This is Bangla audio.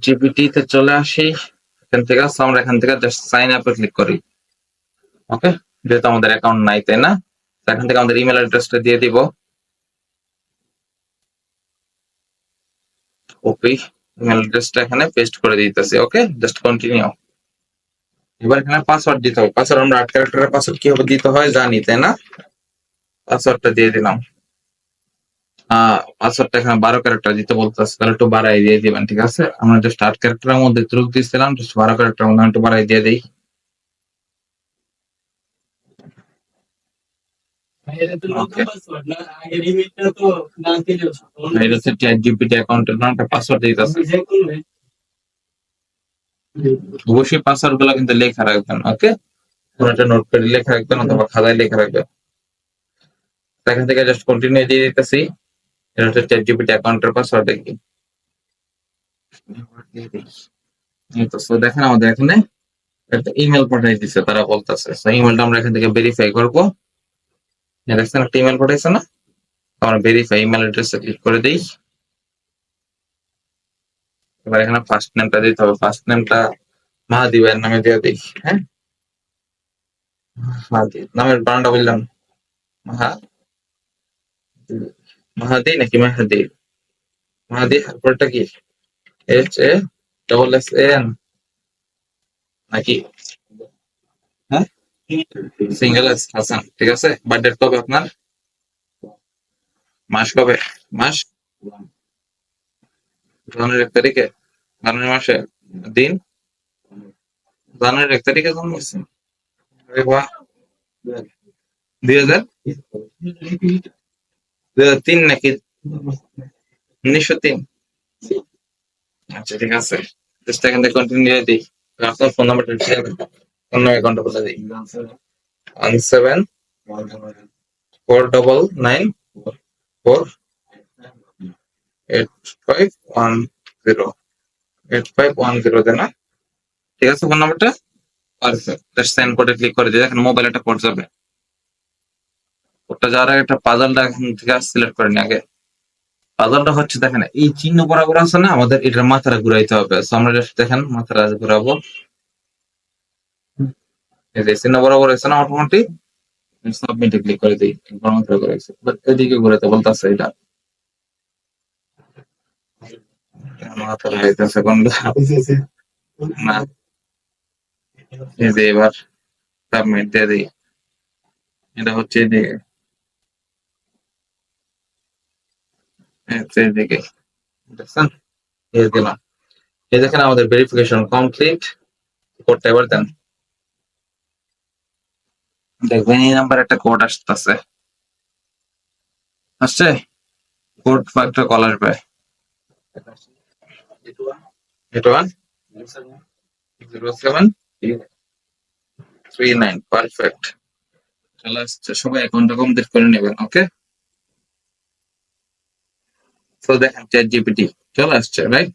জিপিটি তে চলে আসি, এখান থেকে আমরা এখান থেকে জাস্ট সাইন আপে ক্লিক করি। ওকে, যেহেতু আমাদের অ্যাকাউন্ট নাই তাই না, এখান থেকে আমাদের ইমেল অ্যাড্রেসটা দিয়ে দিব। ওকে, ইমেল অ্যাড্রেসটা এখানে পেস্ট করে দিতেছি। ওকে, জাস্ট কন্টিনিউ। এবার এখানে পাসওয়ার্ড দিতে হবে। পাসওয়ার্ড আমরা 8 ক্যারেক্টারের পাসওয়ার্ড কিভাবে দিতে হয় জানি তাই না, পাসওয়ার্ডটা দিয়ে দিলাম। পাসওয়ার্ডটা এখানে 12 ক্যারেক্টার দিতে বলতেছে, তাহলে একটু বাড়াই দিয়ে দিবেন। ঠিক আছে, আমরা জাস্ট 8 ক্যারেক্টারের মধ্যে ত্রুক দিয়েছিলাম, জাস্ট 12 ক্যারেক্টারের মধ্যে একটু বাড়াই দিয়ে দিই। চ্যাটজিপিটি অ্যাকাউন্টের নামটা পাসওয়ার্ড দিতেছে। অবশ্যই পাসওয়ার্ড গুলো কিন্তু লেখা রাখবেন। ওকে, কোনটা নোটপ্যাডে লেখা রাখবেন অথবা খাতায় লেখা রাখবেন। এখান থেকে জাস্ট কন্টিনিউ দিয়ে দিতেছি। এটা হচ্ছে চ্যাটজিপিটি অ্যাকাউন্টের পাসওয়ার্ড। দেখি তো দেখেন আমাদের এখানে একটা ইমেল পাঠাই দিচ্ছে, তারা বলতেছে ইমেলটা আমরা এখান থেকে ভেরিফাই করবো। দেখছেন একটা ইমেল পাঠাইছে না, আমরা ভেরিফাই ইমেল অ্যাড্রেসে ক্লিক করে দিই। এবার এখানে ফার্স্ট নেমটা দিতে হবে, ফার্স্ট নেমটা মাহাদি ভাইয়ের নামে দিয়ে দিই। হ্যাঁ, মাহাদি নামের বানানটা বললাম, মাহাদি নাকি মাহাদি? মাহাদি তারপরটা কি HASSAN নাকি? হ্যাঁ, সিঙ্গেল এস হাসান। ঠিক আছে, বার্থডে কবে আপনার? মাস কবে? মাস জানুয়ারি 1 তারিখে? জানুয়ারি মাসে? দিন? জানুয়ারি 1 তারিখে জন্ম হয়েছে? আরে বাহ, 2003 নাকি 1903? আচ্ছা ঠিক আছে, জাস্ট এখান থেকে কন্টিনিউ দিই। আপনার ফোন নাম্বারটা অন্য অ্যাকাউন্টে বলে দিই। 17494851085110 দেন না? ঠিক আছে, ফোন নাম্বারটা পারফেক্ট। জাস্ট সেন্ড কোডে ক্লিক করে দিয়ে দেখেন মোবাইল একটা কোড যাবে। কোডটা যাওয়ার আগে একটা পাজলটা এখান থেকে সিলেক্ট করে নিই আগে। পাজলটা হচ্ছে দেখেন এই চিহ্ন বরাবর আছে না, আমাদের এটার মাথাটা ঘুরাইতে হবে। সো আমরা জাস্ট দেখেন মাথাটা ঘুরাবো, এই যে চিহ্ন বরাবর আছে না, অটোমেটিক সাবমিটে ক্লিক করে দিই। মাথাটা ঘুরাইছে, বাট এদিকে ঘুরাতে বলতেছে এটা। মাথা ঘুরাইতেছে কোনটা না, এই যে এবার সাবমিট দিয়ে দিই। এটা হচ্ছে এদিকে, এদিকে দেখছেন, এই দিলাম। এই দেখেন আমাদের ভেরিফিকেশন কমপ্লিট। কোডটা এবার দেন, দেখবেন এই নাম্বার একটা কোড আসতেছে। আসছে কোড, একটা কল আসবে। 810739। পারফেক্ট, চলে আসছে। সবাই অ্যাকাউন্টটা কমপ্লিট করে নেবেন। ওকে, তো দেখেন চ্যাট জিপিটি চলে আসছে, রাইট?